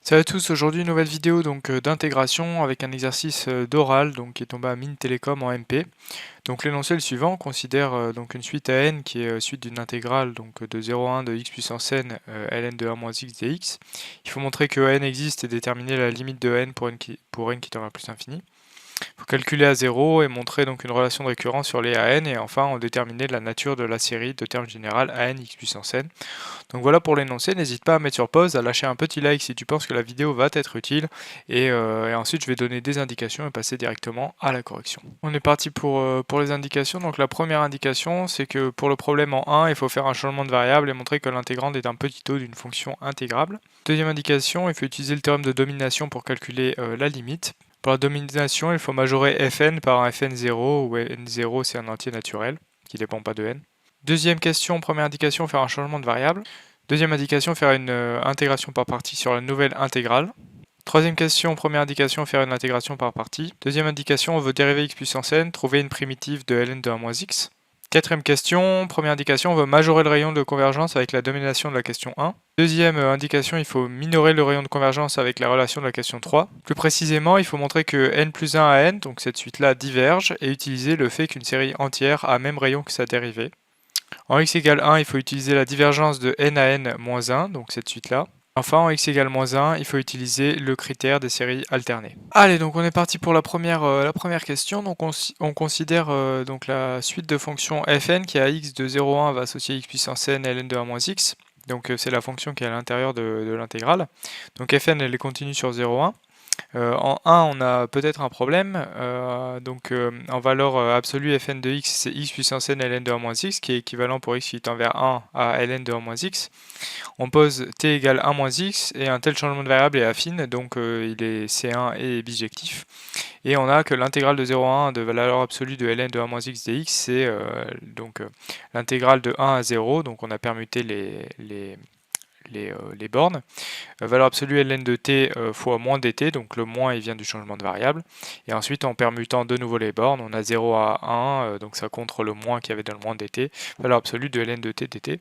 Salut à tous, aujourd'hui une nouvelle vidéo d'intégration avec un exercice d'oral qui est tombé à Mines Télécom en MP. Donc l'énoncé est le suivant, on considère donc une suite à n qui est suite d'une intégrale de 0 à 1 de x puissance n ln de 1 moins x dx. Il faut montrer que n existe et déterminer la limite de n pour n qui tend vers plus l'infini. Il faut calculer à 0 et montrer donc une relation de récurrence sur les AN et enfin on déterminer la nature de la série de termes général AN x puissance n. Donc voilà pour l'énoncé, n'hésite pas à mettre sur pause, à lâcher un petit like si tu penses que la vidéo va t'être utile et ensuite je vais donner des indications et passer directement à la correction. On est parti pour les indications. Donc la première indication c'est que pour le problème en 1 il faut faire un changement de variable et montrer que l'intégrande est un petit taux d'une fonction intégrable. Deuxième indication, il faut utiliser le théorème de domination pour calculer la limite. Pour la domination, il faut majorer fn par un fn0 où n0 c'est un entier naturel qui ne dépend pas de n. Deuxième question, première indication, faire un changement de variable. Deuxième indication, faire une intégration par partie sur la nouvelle intégrale. Troisième question, première indication, faire une intégration par partie. Deuxième indication, on veut dériver x puissance n, trouver une primitive de ln de 1 moins x. Quatrième question, première indication, on veut majorer le rayon de convergence avec la domination de la question 1. Deuxième indication, il faut minorer le rayon de convergence avec la relation de la question 3. Plus précisément, il faut montrer que n plus 1 à n, donc cette suite-là, diverge, et utiliser le fait qu'une série entière a même rayon que sa dérivée. En x égale 1, il faut utiliser la divergence de n à n moins 1, donc cette suite-là. Enfin, en x égale moins 1, il faut utiliser le critère des séries alternées. Allez, donc on est parti pour la première question. Donc on considère donc la suite de fonctions fn qui à x de 0 à 1 va associer x puissance n ln de 1 moins x. Donc c'est la fonction qui est à l'intérieur de l'intégrale. Donc fn elle est continue sur 0 à 1. En 1, on a peut-être un problème. En valeur absolue, fn de x, c'est x puissance n ln de 1 moins x, qui est équivalent pour x qui tend vers 1 à ln de 1 moins x. On pose t égale 1 moins x, et un tel changement de variable est affine, donc il est C1 et bijectif. Et on a que l'intégrale de 0 à 1 de valeur absolue de ln de 1 moins x dx, c'est l'intégrale de 1 à 0, donc on a permuté les bornes. Valeur absolue ln de t fois moins dt, donc le moins il vient du changement de variable. Et ensuite en permutant de nouveau les bornes, on a 0 à 1, donc ça contre le moins qu'il y avait dans le moins dt, valeur absolue de ln de t dt.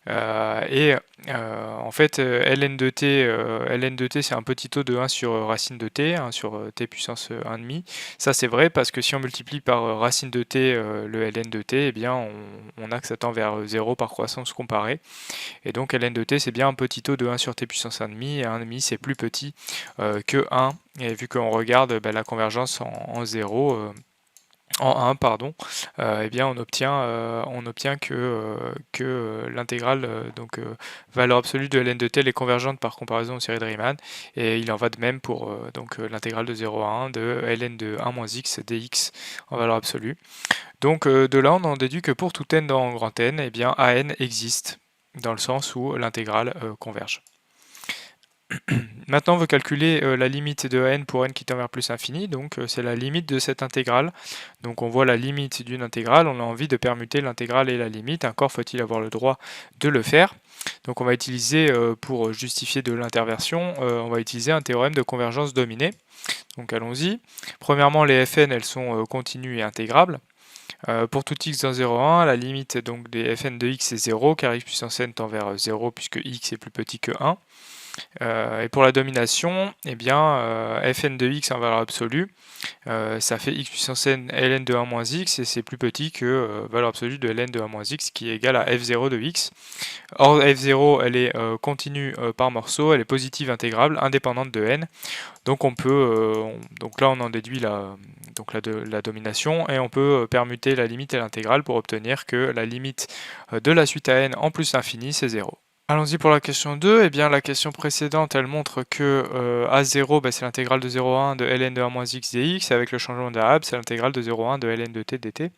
En fait, ln de t c'est un petit taux de 1 sur racine de t, 1 sur t puissance 1,5. Ça c'est vrai parce que si on multiplie par racine de t le ln de t, eh bien on a que ça tend vers 0 par croissance comparée. Et donc ln de t c'est bien un petit taux de 1 sur t puissance 1,5, et 1,5 c'est plus petit que 1. Et vu qu'on regarde la convergence en 0, en 1, pardon, eh bien on obtient que l'intégrale, valeur absolue de ln de t, elle est convergente par comparaison aux séries de Riemann, et il en va de même pour l'intégrale de 0 à 1 de ln de 1 moins x dx en valeur absolue. Donc de là on en déduit que pour tout n dans grand N, eh bien an existe, dans le sens où l'intégrale converge. Maintenant, on veut calculer la limite de n pour n qui tend vers plus infini, donc c'est la limite de cette intégrale. Donc on voit la limite d'une intégrale, on a envie de permuter l'intégrale et la limite, encore faut-il avoir le droit de le faire. Donc on va utiliser, pour justifier de l'interversion, on va utiliser un théorème de convergence dominée. Donc allons-y. Premièrement, les fn, elles sont continues et intégrables. Pour tout x dans 0, 1, la limite donc des fn de x est 0, car x puissance n tend vers 0 puisque x est plus petit que 1. Et pour la domination, eh bien, fn de x en valeur absolue, ça fait x puissance n ln de 1 moins x, et c'est plus petit que valeur absolue de ln de 1 moins x, qui est égale à f0 de x. Or, f0, elle est continue par morceau, elle est positive intégrable, indépendante de n. Donc donc là on en déduit la domination, et on peut permuter la limite et l'intégrale pour obtenir que la limite de la suite à n en plus infini, c'est 0. Allons-y pour la question 2. Eh bien, la question précédente, elle montre que A0, c'est l'intégrale de 0 à 1 de ln de 1 moins x dx, avec le changement de variable, c'est l'intégrale de 0 à 1 de ln de t dt.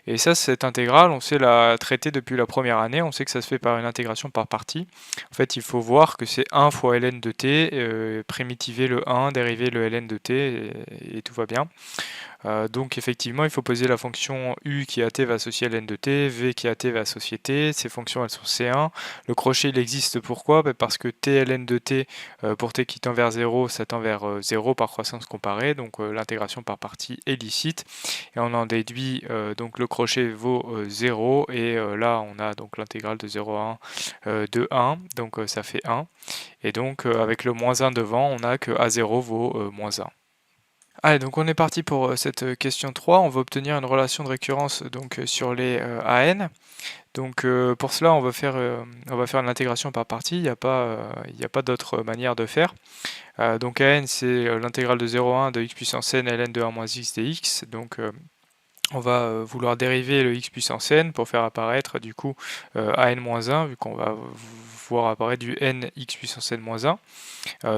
Et ça, cette intégrale, on sait la traiter depuis la première année, on sait que ça se fait par une intégration par partie. En fait, il faut voir que c'est 1 fois ln de t, primitiver le 1, dériver le ln de t, et tout va bien. Donc effectivement, il faut poser la fonction u qui est at va associer ln de t, v qui est at va associer t. Ces fonctions, elles sont C1. Le crochet, il existe pourquoi? Parce que t ln de t, pour t qui tend vers 0, ça tend vers 0 par croissance comparée. Donc l'intégration par partie est licite. Et on en déduit, donc le crochet vaut 0. Et là, on a donc l'intégrale de 0 à 1 de 1. Donc ça fait 1. Et donc avec le moins 1 devant, on a que a0 vaut moins 1. Allez, donc on est parti pour cette question 3. On va obtenir une relation de récurrence donc, sur les AN. Donc pour cela, on va faire une intégration par partie. Il n'y a pas d'autre manière de faire. Donc AN, c'est l'intégrale de 0 à 1 de x puissance n ln de 1 moins x dx. Donc on va vouloir dériver le x puissance n pour faire apparaître du coup an-1, vu qu'on va voir apparaître du n x puissance n-1.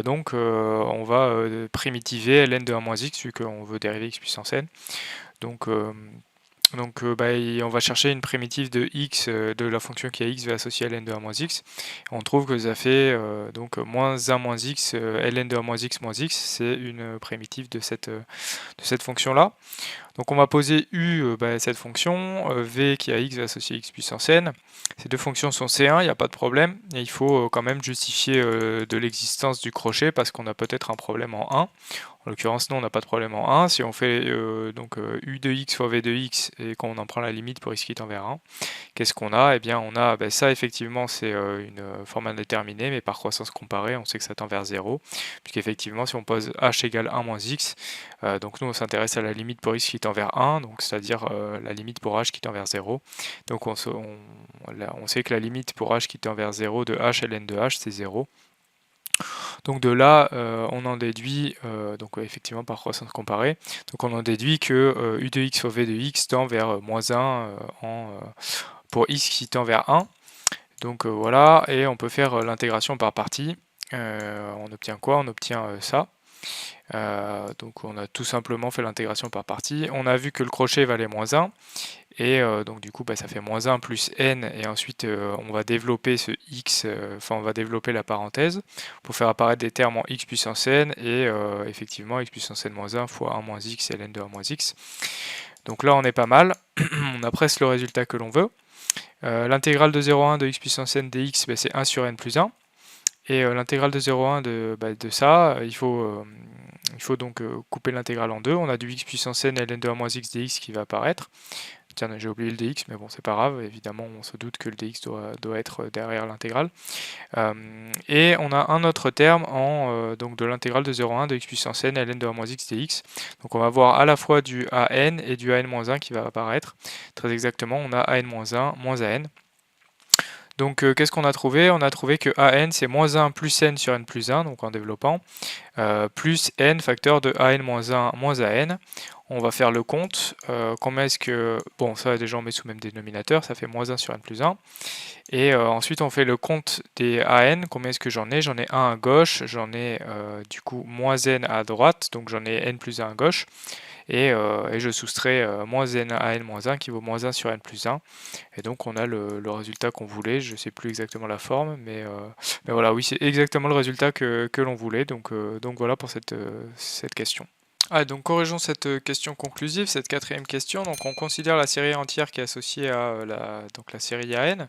Donc on va primitiver ln de 1 moins x, vu qu'on veut dériver x puissance n. Donc on va chercher une primitive de x de la fonction qui a x va associer à ln de 1 moins x. On trouve que ça fait donc moins 1 moins x ln de 1 moins x, c'est une primitive de cette fonction là. Donc on va poser u cette fonction, v qui a x va associer x puissance n. Ces deux fonctions sont C1, il n'y a pas de problème, et il faut quand même justifier de l'existence du crochet parce qu'on a peut-être un problème en 1. En l'occurrence, non, on n'a pas de problème en 1. Si on fait u de x fois v de x et qu'on en prend la limite pour x qui tend vers 1, qu'est-ce qu'on a? Eh bien, on a ça, effectivement, c'est une forme indéterminée, mais par croissance comparée, on sait que ça tend vers 0, puisqu'effectivement, si on pose h égale 1 moins x, donc nous, on s'intéresse à la limite pour x qui tend vers 1, donc c'est-à-dire la limite pour h qui tend vers 0. Donc on sait que la limite pour h qui tend vers 0 de h ln de h, c'est 0. Donc de là, on en déduit, effectivement par croissance comparée, donc on en déduit que u de x fois v de x tend vers moins 1 pour x qui tend vers 1. Donc voilà, et on peut faire l'intégration par partie. On obtient quoi? On obtient ça. Donc on a tout simplement fait l'intégration par partie. On a vu que le crochet valait moins 1. Et donc du coup ça fait moins 1 plus n, et ensuite on va développer ce x, on va développer la parenthèse pour faire apparaître des termes en x puissance n, et effectivement x puissance n moins 1 fois 1 moins x ln de 1 moins x. Donc là on est pas mal, on a presque le résultat que l'on veut. L'intégrale de 0 à 1 de x puissance n dx, c'est 1 sur n plus 1. Et l'intégrale de 0 à 1 de ça, il faut donc couper l'intégrale en deux. On a du x puissance n ln de 1 moins x dx qui va apparaître. Tiens, j'ai oublié le dx, mais bon, c'est pas grave. Évidemment, on se doute que le dx doit être derrière l'intégrale. Et on a un autre terme donc de l'intégrale de 0 à 1 de x puissance n ln de 1 moins x dx. Donc on va voir à la fois du an et du an-1 qui va apparaître. Très exactement, on a an-1 moins an. Donc qu'est-ce qu'on a trouvé? On a trouvé que an c'est moins 1 plus n sur n plus 1, donc en développant, plus n facteur de an moins 1 moins an. On va faire le compte. Combien est-ce que... Bon, ça déjà on met sous même dénominateur, ça fait moins 1 sur n plus 1. Et ensuite on fait le compte des an. Combien est-ce que j'en ai? J'en ai 1 à gauche, j'en ai du coup moins n à droite, donc j'en ai n plus 1 à gauche. Et je soustrais moins n à n-1 qui vaut moins 1 sur n plus 1. Et donc on a le résultat qu'on voulait. Je ne sais plus exactement la forme, mais voilà, oui, c'est exactement le résultat que l'on voulait. Donc voilà pour cette question. Donc corrigeons cette question conclusive, cette quatrième question. Donc on considère la série entière qui est associée à la série AN.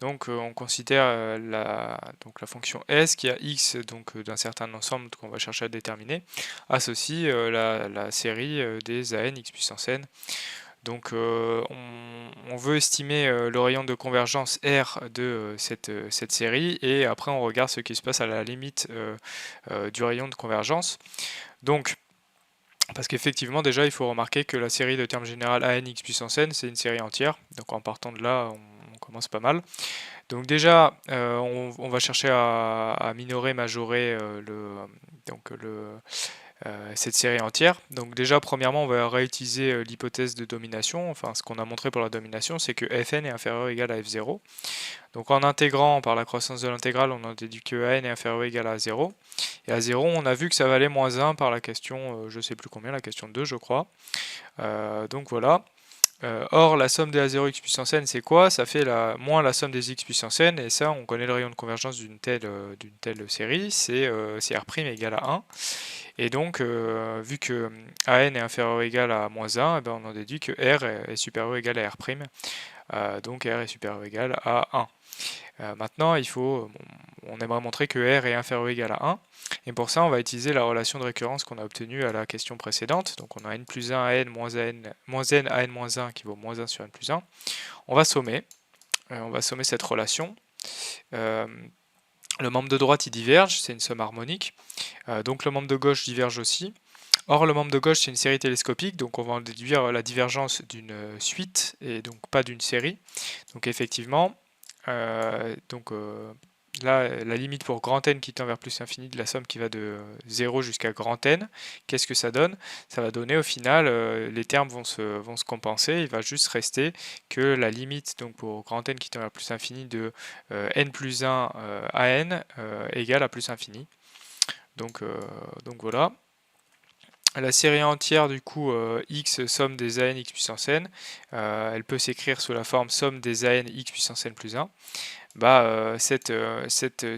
Donc on considère la fonction S qui a x d'un certain ensemble qu'on va chercher à déterminer, associe la série des AN x puissance n. Donc on veut estimer le rayon de convergence R de cette série, et après on regarde ce qui se passe à la limite du rayon de convergence. Donc parce qu'effectivement, déjà, il faut remarquer que la série de termes général an x puissance n, c'est une série entière. Donc en partant de là, on commence pas mal. Donc déjà, on va chercher à minorer, majorer cette série entière. Donc déjà, premièrement, on va réutiliser l'hypothèse de domination. Enfin, ce qu'on a montré pour la domination, c'est que fn est inférieur ou égal à f0. Donc en intégrant par la croissance de l'intégrale, on en déduit que an est inférieur ou égal à 0. Et à 0, on a vu que ça valait moins 1 par la question, je ne sais plus combien, la question 2 je crois. Donc voilà. Or, la somme des A0 x puissance n, c'est quoi? Ça fait moins la somme des x puissance n, et ça, on connaît le rayon de convergence d'une telle série, c'est R' égale à 1. Et donc, vu que AN est inférieur ou égal à moins 1, eh ben, on en déduit que R est supérieur ou égal à R', donc R est supérieur ou égal à 1. Maintenant, on aimerait montrer que R est inférieur ou égal à 1, et pour ça, on va utiliser la relation de récurrence qu'on a obtenue à la question précédente. Donc on a n plus 1 à n moins n à n moins 1 qui vaut moins 1 sur n plus 1. On va sommer cette relation. Le membre de droite il diverge, c'est une somme harmonique. Donc le membre de gauche diverge aussi. Or le membre de gauche c'est une série télescopique, donc on va en déduire la divergence d'une suite et donc pas d'une série. Donc effectivement, là, la limite pour grand N qui tend vers plus infini de la somme qui va de 0 jusqu'à grand N, qu'est-ce que ça donne? Ça va donner au final, les termes vont se compenser, il va juste rester que la limite donc pour grand N qui tend vers plus infini de N plus 1 à N égale à plus infini. Donc voilà. La série entière du coup x somme des AN x puissance n, elle peut s'écrire sous la forme somme des AN x puissance n plus 1. Cette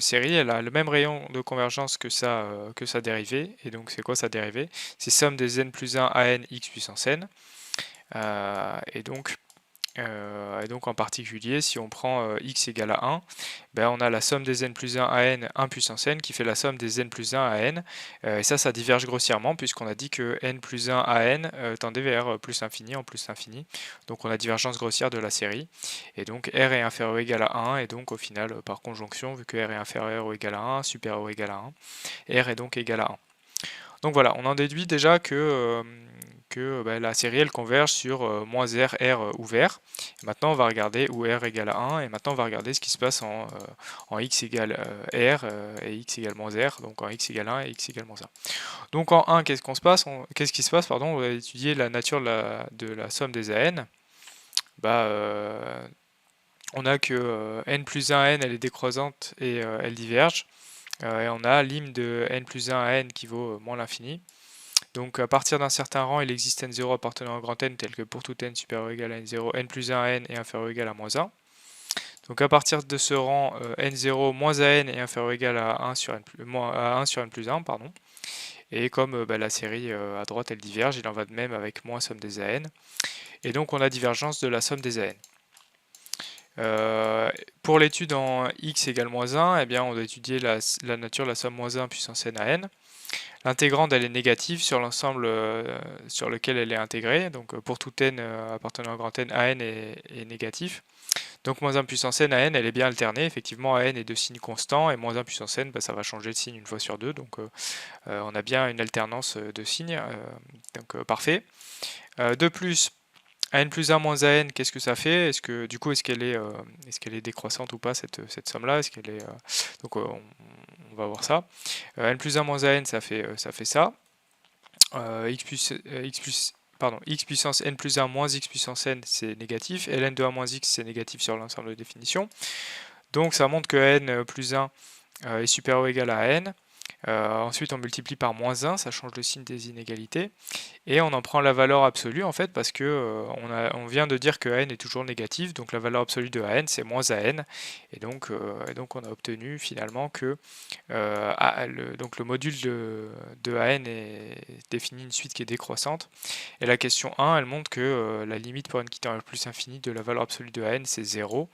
série elle a le même rayon de convergence que sa dérivée, et donc c'est quoi sa dérivée? C'est somme des n plus 1 AN x puissance n, et donc en particulier, si on prend x égale à 1, on a la somme des n plus 1 à n 1 puissance n qui fait la somme des n plus 1 à n. Et ça diverge grossièrement puisqu'on a dit que n plus 1 à n tendait vers plus infini en plus infini. Donc on a divergence grossière de la série. Et donc r est inférieur ou égal à 1. Et donc au final, par conjonction, vu que r est inférieur ou égal à 1, supérieur ou égal à 1, r est donc égal à 1. Donc voilà, on en déduit déjà que la série elle converge sur moins R ouvert. Et maintenant on va regarder où R égale à 1, et maintenant on va regarder ce qui se passe en x égale R et x égale moins R, donc en x égale 1 et x égale moins 1. Donc en 1, qu'est-ce qui se passe, on va étudier la nature de la somme des AN. On a que n plus 1 à n elle est décroisante et elle diverge. Et on a l'lim de n plus 1 à n qui vaut moins l'infini. Donc à partir d'un certain rang, il existe n0 appartenant à grand N, tel que pour tout n supérieur ou égal à n0, n plus 1 à n est inférieur ou égal à moins 1. Donc à partir de ce rang, n0 moins à n est inférieur ou égal à 1 sur n plus 1. Et comme la série à droite elle diverge, il en va de même avec moins somme des AN. Et donc on a divergence de la somme des AN. Pour l'étude en x égale moins 1, on doit étudier la nature de la somme moins 1 puissance n à n. L'intégrande elle est négative sur l'ensemble sur lequel elle est intégrée, donc pour tout n appartenant à grand N, AN est négatif. Donc moins 1 puissance n à n elle est bien alternée, effectivement AN est de signe constant, et moins 1 puissance n ça va changer de signe une fois sur deux, donc on a bien une alternance de signes, donc parfait. De plus, n plus 1 moins an, qu'est-ce que ça fait? Est-ce qu'elle est décroissante ou pas cette somme-là? Donc on va voir ça. N plus 1 moins an, ça fait ça. X puissance n plus 1 moins x puissance n, c'est négatif. Ln de 1 moins x, c'est négatif sur l'ensemble de définition. Donc ça montre que n plus 1 est supérieur ou égal à n. Ensuite on multiplie par moins 1, ça change le signe des inégalités, et on en prend la valeur absolue en fait parce que on vient de dire que AN est toujours négatif, donc la valeur absolue de AN c'est moins AN, et donc on a obtenu finalement que donc le module de AN définit une suite qui est décroissante, et la question 1 elle montre que la limite pour n qui tend vers plus infini de la valeur absolue de AN c'est 0,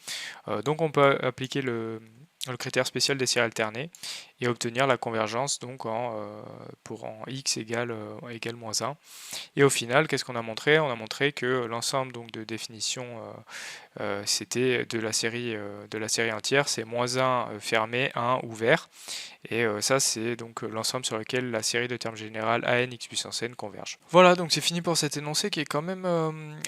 donc on peut appliquer le critère spécial des séries alternées et obtenir la convergence donc pour x égale moins 1. Et au final, qu'est-ce qu'on a montré? On a montré que l'ensemble donc de définitions c'était de la série entière, c'est moins 1 fermé, 1 ouvert, et ça c'est donc l'ensemble sur lequel la série de termes générales AN x puissance n converge. Voilà, donc c'est fini pour cet énoncé qui est quand même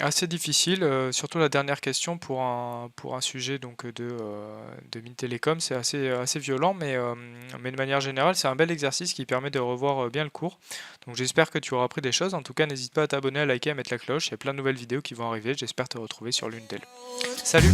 assez difficile, surtout la dernière question pour un sujet donc de Mines Télécom, c'est assez violent, mais de manière générale c'est un bel exercice qui permet de revoir bien le cours. Donc j'espère que tu auras appris des choses. En tout cas, n'hésite pas à t'abonner, à liker, à mettre la cloche, il y a plein de nouvelles vidéos qui vont arriver, j'espère te retrouver sur l'une d'elles. Salut!